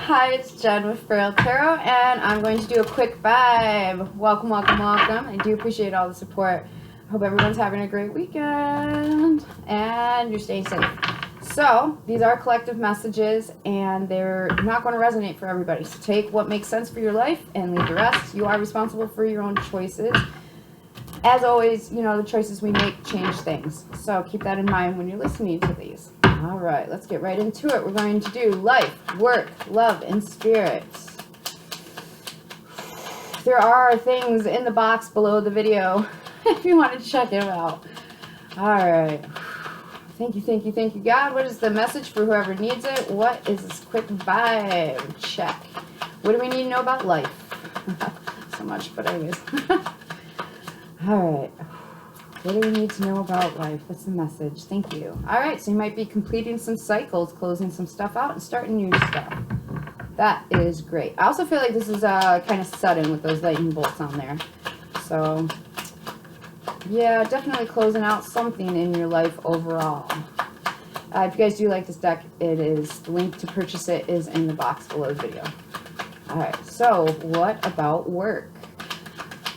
Hi, it's Jen with Feral Tarot, and I'm going to do a quick vibe. Welcome, welcome, welcome. I do appreciate all the support. I hope everyone's having a great weekend and you're staying safe. So, these are collective messages, and they're not going to resonate for everybody. So take what makes sense for your life and leave the rest. You are responsible for your own choices. As always, you know, the choices we make change things. So keep that in mind when you're listening to these. All right, let's get right into it. We're going to do life, work, love, and spirit. There are things in the box below the video if you want to check it out. All right. Thank you, thank you, thank you, God. What is the message for whoever needs it? What is this quick vibe check? What do we need to know about life? So much, but anyways. All right. What do we need to know about life? What's the message? Thank you. All right, so you might be completing some cycles, closing some stuff out, and starting new stuff. That is great. I also feel like this is kind of sudden with those lightning bolts on there. So, yeah, definitely closing out something in your life overall. If you guys do like this deck, the link to purchase it is in the box below the video. All right, so what about work?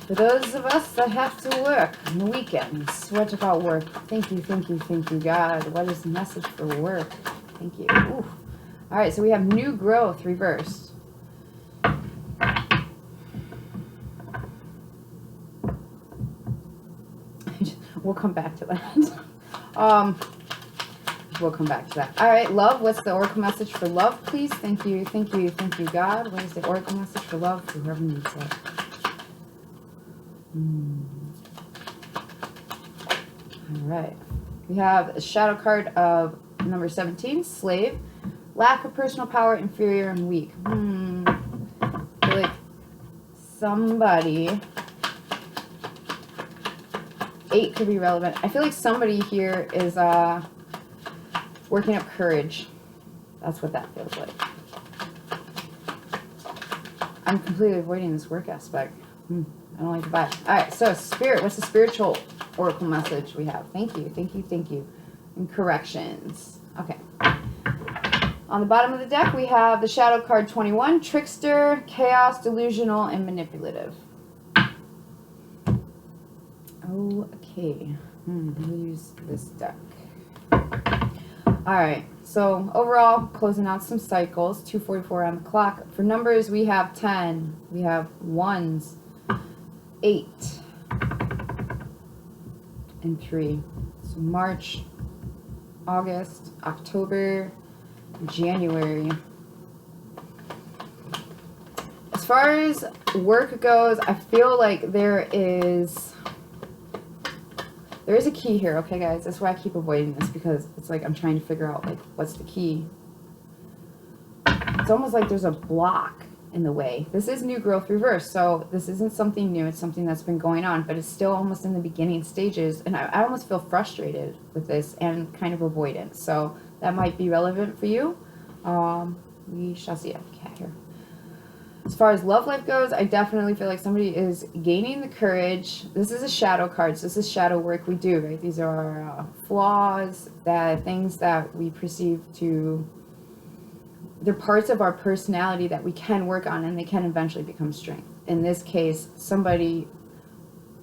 For those of us that have to work on the weekends, what about work? Thank you, thank you, thank you, God. What is the message for work? Thank you. Ooh. All right, so we have new growth reversed. We'll come back to that. We'll come back to that. All right, love. What's the oracle message for love, please? Thank you, thank you, thank you, God. What is the oracle message for love for whoever needs it? All right, we have a shadow card of number 17, slave, lack of personal power, inferior, and weak. I feel like somebody, 8 could be relevant. I feel like somebody here is working up courage. That's what that feels like. I'm completely avoiding this work aspect. I don't like the vibe. All right, so spirit, what's the spiritual oracle message we have? Thank you, thank you, thank you. And corrections. Okay. On the bottom of the deck, we have the shadow card 21, trickster, chaos, delusional, and manipulative. Okay. We'll use this deck. All right. So overall, closing out some cycles. 2:44 on the clock. For numbers, we have 10. We have 1s. 8 and 3. So March, August, October, January. As far as work goes, I feel like there is a key here, okay guys? That's why I keep avoiding this, because it's like I'm trying to figure out like what's the key. It's almost like there's a block in the way. This is new growth reverse, so this isn't something new. It's something that's been going on, but it's still almost in the beginning stages, and I almost feel frustrated with this and kind of avoidant. So that might be relevant for you. We shall see. I have a cat here. As far as love life goes, I definitely feel like somebody is gaining the courage. This is a shadow card, so this is shadow work we do, right? These are flaws, things that we perceive to, they're parts of our personality that we can work on, and they can eventually become strength. In this case, somebody,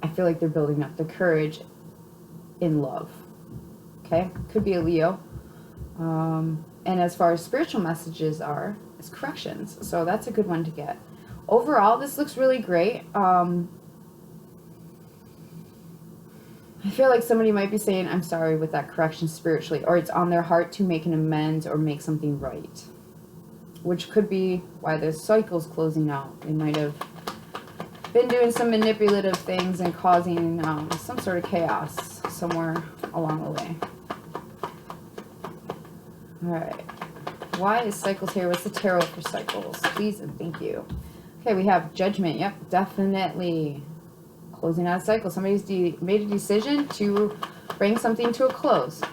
I feel like they're building up the courage in love. Okay? Could be a Leo. And as far as spiritual messages are, it's corrections. So that's a good one to get. Overall, this looks really great. I feel like somebody might be saying, I'm sorry, with that correction spiritually, or it's on their heart to make an amends or make something right. Which could be why the cycle's closing out. They might have been doing some manipulative things and causing some sort of chaos somewhere along the way. All right. Why is cycles here? What's the tarot for cycles? Please and thank you. Okay, we have judgment. Yep, definitely. Closing out a cycle. Somebody's made a decision to bring something to a close.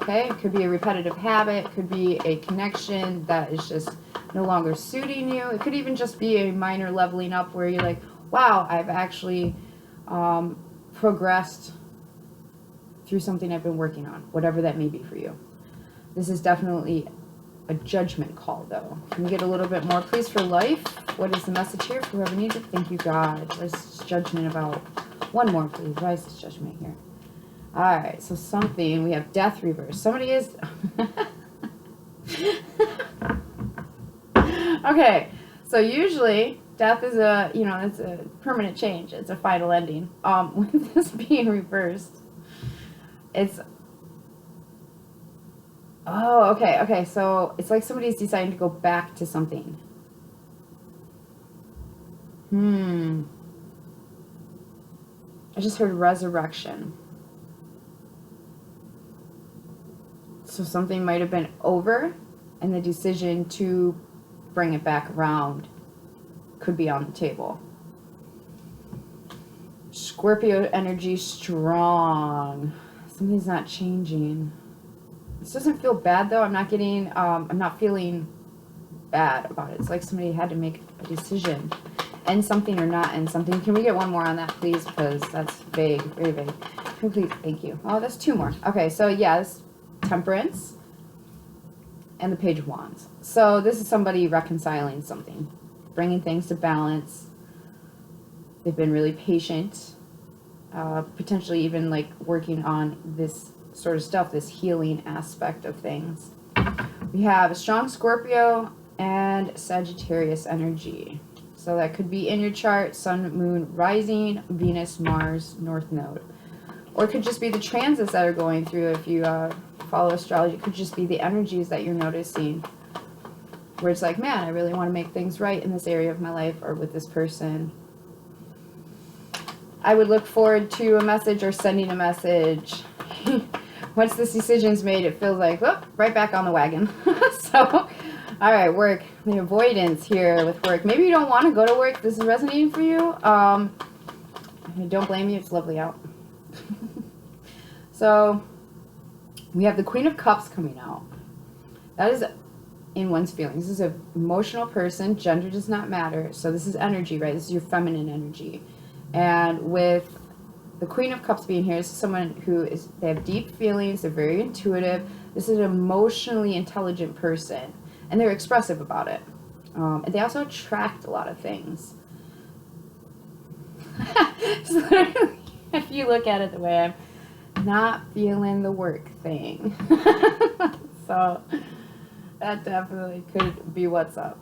Okay, it could be a repetitive habit. It could be a connection that is just no longer suiting you. It could even just be a minor leveling up where you're like, wow, I've actually progressed through something I've been working on, whatever that may be for you. This is definitely a judgment call, though. Can we get a little bit more, please, for life? What is the message here for whoever needs it? Thank you, God. What is this judgment about? One more, please. Why is this judgment here? All right, so something. We have death reverse. Somebody is... Okay, so usually death is a, you know, it's a permanent change. It's a final ending. With this being reversed, it's... Oh, okay, so it's like somebody's deciding to go back to something. I just heard resurrection. So something might have been over, and the decision to bring it back around could be on the table. Scorpio energy strong. Something's not changing. This doesn't feel bad, though. I'm not getting, I'm not feeling bad about it. It's like somebody had to make a decision. End something or not end something. Can we get one more on that, please? Because that's vague, very vague. Please, thank you. Oh, that's two more. Okay, so yes, temperance and the Page of Wands. So this is somebody reconciling something, bringing things to balance. They've been really patient, potentially even like working on this sort of stuff, this healing aspect of things. We have a strong Scorpio and Sagittarius energy. So that could be in your chart, Sun, Moon, Rising, Venus, Mars, North Node. Or it could just be the transits that are going through. If you follow astrology, it could just be the energies that you're noticing. Where it's like, man, I really want to make things right in this area of my life or with this person. I would look forward to a message or sending a message. Once this decision's made, it feels like, whoop, right back on the wagon. So... All right, work. The avoidance here with work. Maybe you don't want to go to work. This is resonating for you. I don't blame you. It's lovely out. So we have the Queen of Cups coming out. That is in one's feelings. This is an emotional person. Gender does not matter. So this is energy, right? This is your feminine energy. And with the Queen of Cups being here, this is someone who is, they have deep feelings. They're very intuitive. This is an emotionally intelligent person. And they're expressive about it. And they also attract a lot of things. So if you look at it the way I'm not feeling the work thing. So that definitely could be what's up.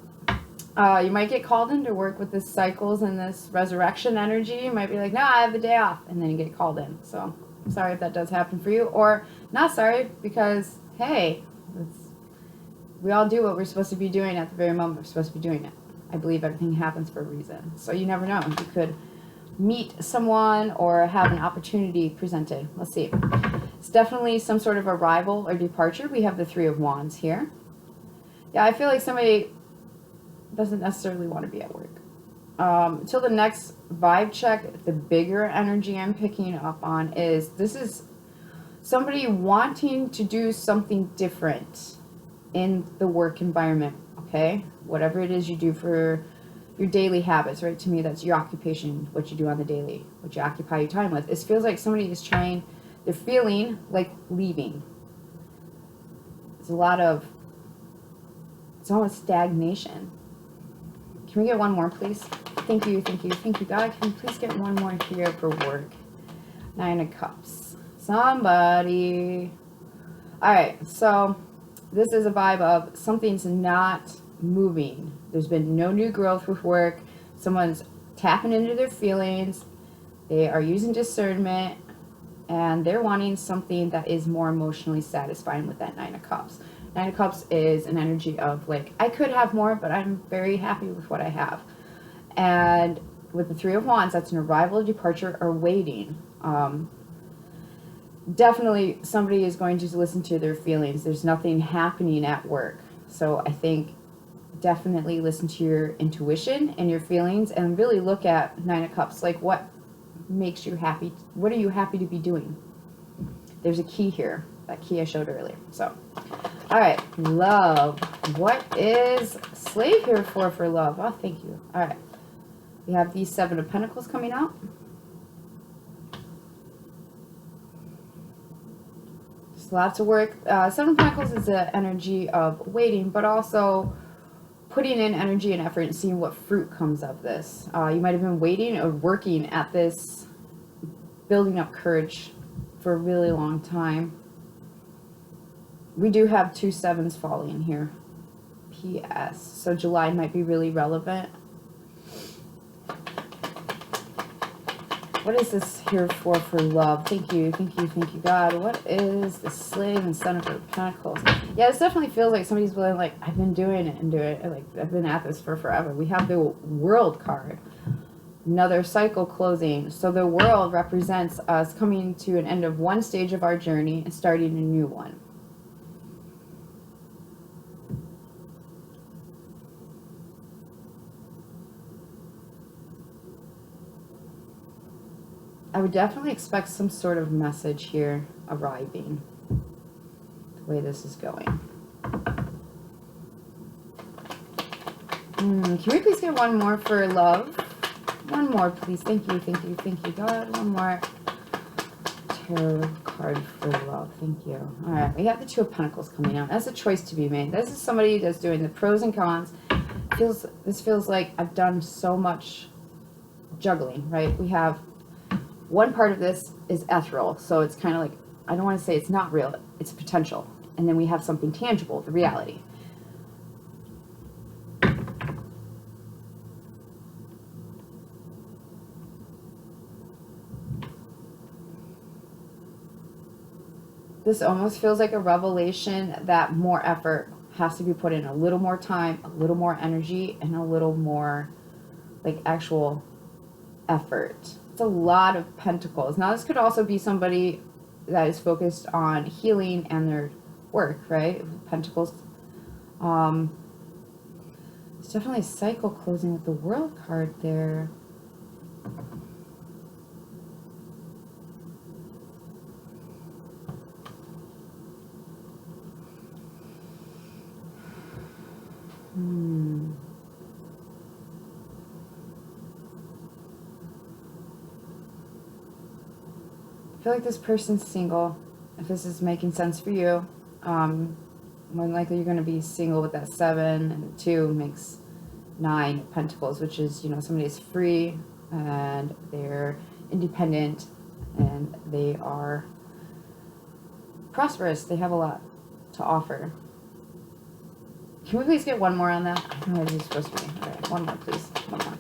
You might get called into work with this cycles and this resurrection energy. You might be like, no, I have the day off. And then you get called in. So I'm sorry if that does happen for you. Or not sorry because, hey, we all do what we're supposed to be doing at the very moment we're supposed to be doing it. I believe everything happens for a reason. So you never know. You could meet someone or have an opportunity presented. Let's see. It's definitely some sort of arrival or departure. We have the Three of Wands here. Yeah, I feel like somebody doesn't necessarily want to be at work. Until the next vibe check, the bigger energy I'm picking up on is this is somebody wanting to do something different in the work environment, okay? Whatever it is you do for your daily habits, right? To me, that's your occupation, what you do on the daily, what you occupy your time with. It feels like somebody is trying, they're feeling like leaving. It's a lot of, it's almost stagnation. Can we get one more, please? Thank you, thank you, thank you, God. Can you please get one more here for work? Nine of Cups. Somebody. All right, so this is a vibe of something's not moving. There's been no new growth with work. Someone's tapping into their feelings. They are using discernment. And they're wanting something that is more emotionally satisfying with that Nine of Cups. Nine of Cups is an energy of like, I could have more, but I'm very happy with what I have. And with the Three of Wands, that's an arrival, departure, or waiting. Definitely somebody is going to listen to their feelings. There's nothing happening at work. So I think definitely listen to your intuition and your feelings and really look at Nine of Cups. Like what makes you happy? What are you happy to be doing? There's a key here. That key I showed earlier. So, all right. Love. What is Slave here for love? Oh, thank you. All right. We have the Seven of Pentacles coming out. Lots of work. Seven of Pentacles is the energy of waiting, but also putting in energy and effort and seeing what fruit comes of this. You might have been waiting or working at this, building up courage for a really long time. We do have 2 sevens falling here. P.S. So July might be really relevant. What is this here for love? Thank you, thank you, thank you, God. What is the Slave and Son of Pentacles? Yeah, this definitely feels like somebody's really like, I've been doing it and doing it. Like, I've been at this for forever. We have the World card. Another cycle closing. So the World represents us coming to an end of one stage of our journey and starting a new one. I would definitely expect some sort of message here arriving, the way this is going. Can we please get one more for love? One more, please. Thank you, thank you, thank you, God. One more tarot card for love. Thank you. All right, we have the Two of Pentacles coming out. That's a choice to be made. This is somebody that's doing the pros and cons. This feels like I've done so much juggling, right? We have one part of this is ethereal, so it's kind of like, I don't want to say it's not real, it's potential. And then we have something tangible, the reality. This almost feels like a revelation that more effort has to be put in, a little more time, a little more energy, and a little more like actual effort. A lot of Pentacles. Now this could also be somebody that is focused on healing and their work, right? Pentacles. It's definitely a cycle closing with the World card there. I feel like this person's single. If this is making sense for you, more than likely you're going to be single with that 7, and 2 makes 9 Pentacles, which is, you know, somebody is free and they're independent and they are prosperous. They have a lot to offer. Can we please get one more on that? I don't know what it's supposed to be. All right, one more, please. One more.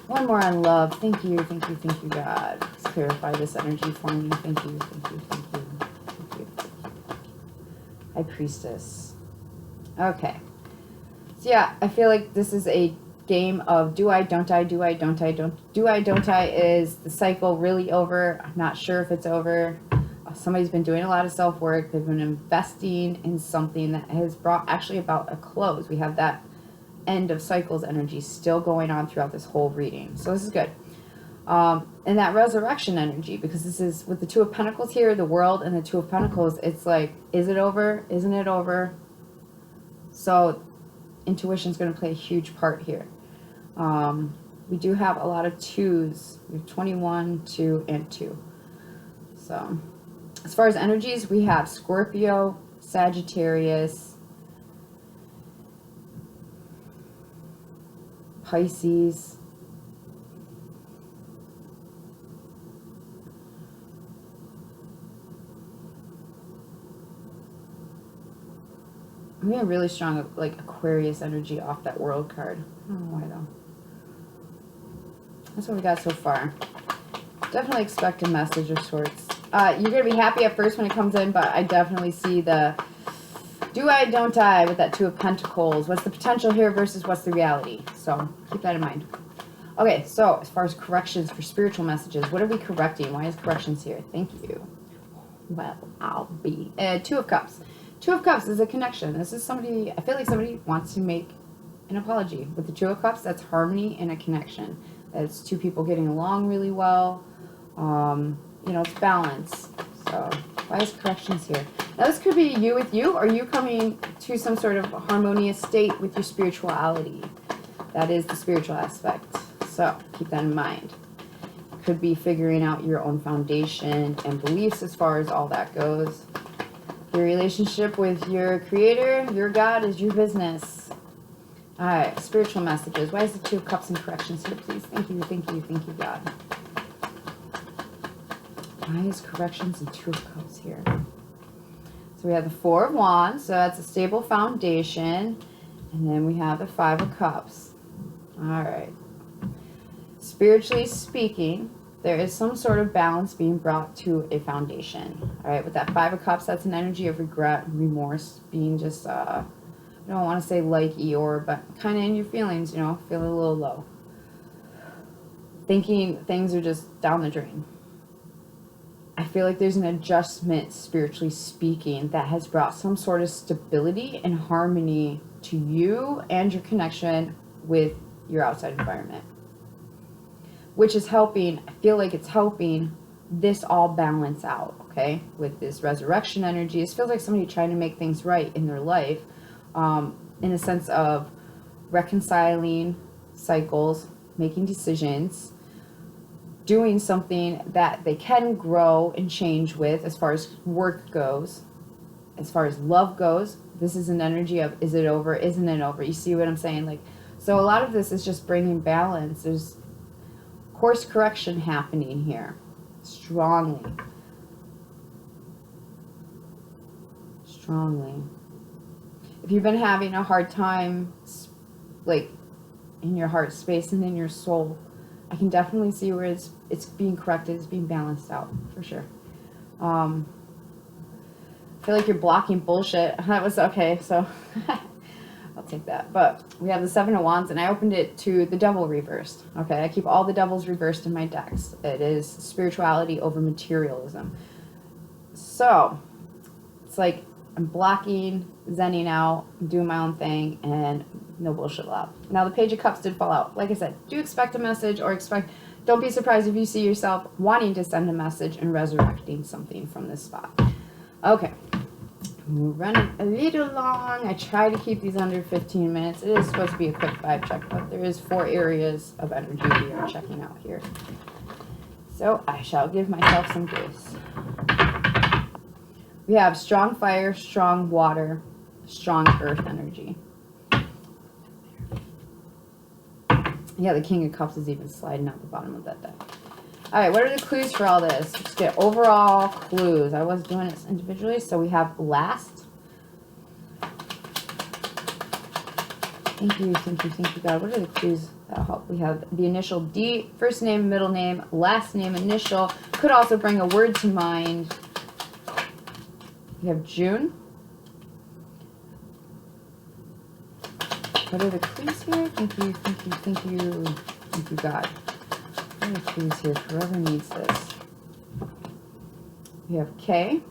One more on love. Thank you, thank you, thank you, God. Let's clarify this energy for me. Thank you, thank you, thank you, thank you. High Priestess. Okay. So yeah, I feel like this is a game of do I, don't I, do I, don't I, do I, don't I. Is the cycle really over? I'm not sure if it's over. Somebody's been doing a lot of self-work. They've been investing in something that has brought actually about a close. We have that end of cycles energy still going on throughout this whole reading. So this is good. And that resurrection energy, because this is with the Two of Pentacles here, the World and the Two of Pentacles, it's like, is it over? Isn't it over? So intuition is going to play a huge part here. We do have a lot of 2s. We have 21, 2, and 2. So as far as energies, we have Scorpio, Sagittarius, Pisces, I'm getting really strong, like, Aquarius energy off that World card. I don't know why, though. That's what we got so far. Definitely expect a message of sorts. You're going to be happy at first when it comes in, but I definitely see the do I, don't I with that Two of Pentacles. What's the potential here versus what's the reality? So keep that in mind. Okay, so as far as corrections for spiritual messages, what are we correcting? Why is corrections here? Thank you. Well, I'll be. Two of Cups. Two of Cups is a connection. This is somebody, I feel like somebody wants to make an apology. With the Two of Cups, that's harmony and a connection. That's two people getting along really well. You know, it's balance. So why is corrections here? Now this could be you with you, or you coming to some sort of harmonious state with your spirituality. That is the spiritual aspect. So keep that in mind. Could be figuring out your own foundation and beliefs as far as all that goes. Your relationship with your creator, your God, is your business. All right, spiritual messages. Why is the Two of Cups and corrections here, please? Thank you, thank you, thank you, God. Why is corrections and Two of Cups here? So we have the Four of Wands, so that's a stable foundation. And then we have the Five of Cups. All right. Spiritually speaking, there is some sort of balance being brought to a foundation. All right, with that Five of Cups, that's an energy of regret and remorse, being just, I don't want to say like Eeyore, but kind of in your feelings, you know, feeling a little low. Thinking things are just down the drain. I feel like there's an adjustment, spiritually speaking, that has brought some sort of stability and harmony to you and your connection with your outside environment. Which is helping, I feel like it's helping this all balance out, okay? With this resurrection energy, it feels like somebody trying to make things right in their life, in a sense of reconciling cycles, making decisions, doing something that they can grow and change with as far as work goes, as far as love goes. This is an energy of, is it over, isn't it over? You see what I'm saying? Like, so a lot of this is just bringing balance. There's course correction happening here, strongly. If you've been having a hard time, like, in your heart space and in your soul, I can definitely see where it's being corrected, it's being balanced out, for sure. I feel like you're blocking bullshit. That was okay, so I'll take that. But we have the Seven of Wands, and I opened it to the Devil reversed. Okay, I keep all the Devils reversed in my decks. It is spirituality over materialism. So it's like I'm blocking, zenning out, doing my own thing, and no bullshit allowed. Now the Page of Cups did fall out. Like I said, do expect a message, or don't be surprised if you see yourself wanting to send a message and resurrecting something from this spot. Okay. We're running a little long. I try to keep these under 15 minutes. It is supposed to be a quick vibe check, but there is 4 areas of energy we are checking out here. So I shall give myself some grace. We have strong fire, strong water, strong earth energy. Yeah, the King of Cups is even sliding out the bottom of that deck. All right, what are the clues for all this? Let's get overall clues. I was doing it individually, so we have last. Thank you, God. What are the clues that'll help? We have the initial D, first name, middle name, last name, initial. Could also bring a word to mind. We have June. What are the clues here? Thank you, God. What are the clues here? Whoever needs this. We have K.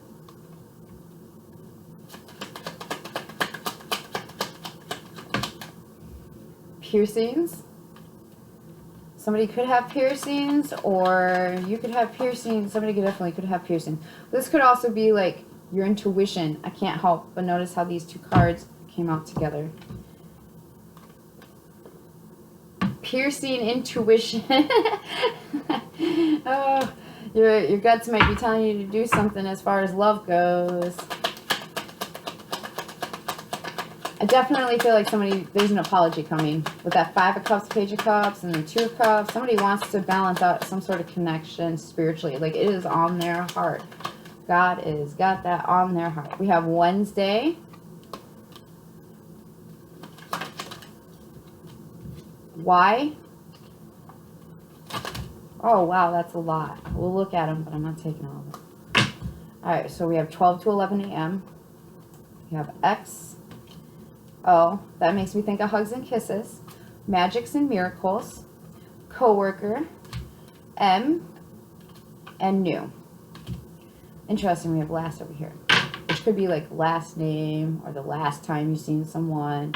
Piercings. Somebody could have piercings, or you could have piercings. Somebody definitely could have piercings. This could also be like your intuition. I can't help but notice how these two cards came out together. Piercing intuition. Oh, your guts might be telling you to do something as far as love goes. I definitely feel like there's an apology coming with that Five of Cups, Page of Cups, and the Two of Cups. Somebody wants to balance out some sort of connection spiritually. Like, it is on their heart. God has got that on their heart. We have Wednesday. Why? Oh, wow, that's a lot. We'll look at them, but I'm not taking all of it. All right, so we have 12 to 11 a.m. We have X. Oh, that makes me think of hugs and kisses. Magics and miracles. Coworker. M. And new. Interesting, we have last over here. Which could be like last name or the last time you've seen someone.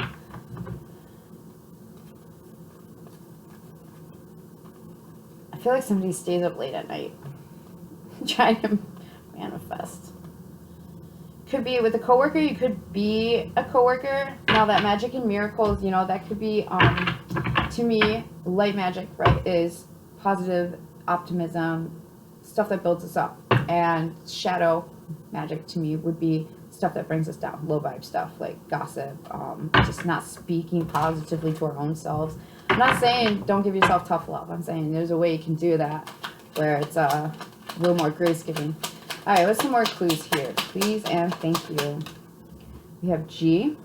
I feel like somebody stays up late at night trying to manifest. Could be with a coworker. You could be a coworker. Now that magic and miracles, you know, that could be, to me, light magic, right, is positive optimism, stuff that builds us up. And shadow magic to me would be stuff that brings us down, low vibe stuff like gossip, just not speaking positively to our own selves. I'm not saying don't give yourself tough love. I'm saying there's a way you can do that where it's a little more grace giving. All right, what's some more clues here? Please and thank you. We have G.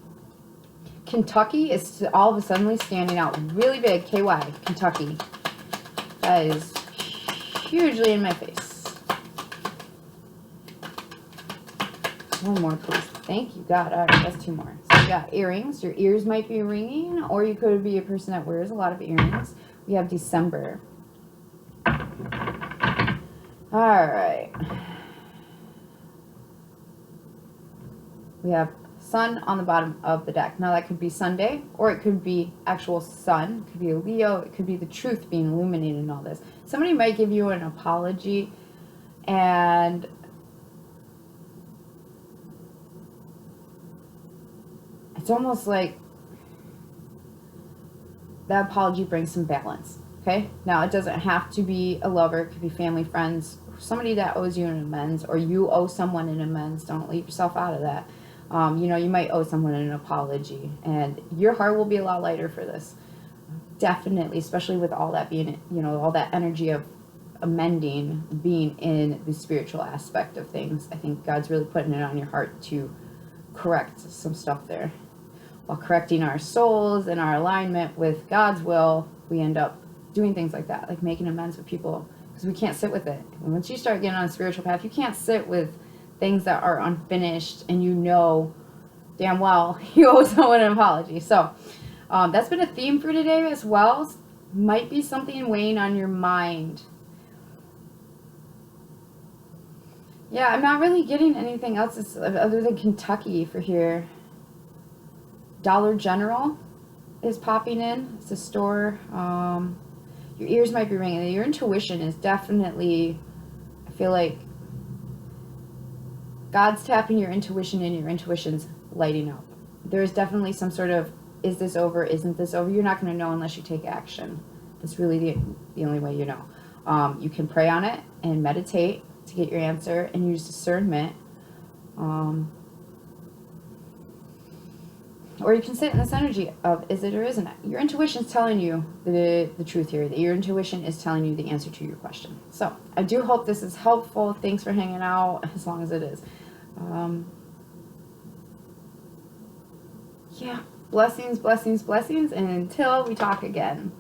Kentucky is all of a sudden standing out really big. KY, Kentucky. That is hugely in my face. One more, please. Thank you, God. All right, that's two more. So we got earrings. Your ears might be ringing, or you could be a person that wears a lot of earrings. We have December. All right. We have sun on the bottom of the deck. Now that could be Sunday, or it could be actual sun. It could be a Leo. It could be the truth being illuminated in all this. Somebody might give you an apology, and it's almost like that apology brings some balance. Okay? Now, it doesn't have to be a lover. It could be family, friends, somebody that owes you an amends, or you owe someone an amends. Don't leave yourself out of that. You know, you might owe someone an apology, and your heart will be a lot lighter for this. Definitely, especially with all that being, you know, all that energy of amending being in the spiritual aspect of things. I think God's really putting it on your heart to correct some stuff there. While correcting our souls and our alignment with God's will, we end up doing things like that, like making amends with people, because we can't sit with it. And once you start getting on a spiritual path, you can't sit with things that are unfinished, and you know damn well you owe someone an apology. So that's been a theme for today as well. Might be something weighing on your mind. Yeah, I'm not really getting anything else other than Kentucky for here. Dollar General is popping in. It's a store. Your ears might be ringing. Your intuition is definitely, I feel like God's tapping your intuition, and your intuition's lighting up. There's definitely some sort of, is this over, isn't this over? You're not going to know unless you take action. That's really the only way you know. You can pray on it and meditate to get your answer, and use discernment. Or you can sit in this energy of, is it or isn't it? Your intuition's telling you the truth here. Your intuition is telling you the answer to your question. So I do hope this is helpful. Thanks for hanging out, as long as it is. Yeah, blessings, blessings, blessings. And until we talk again.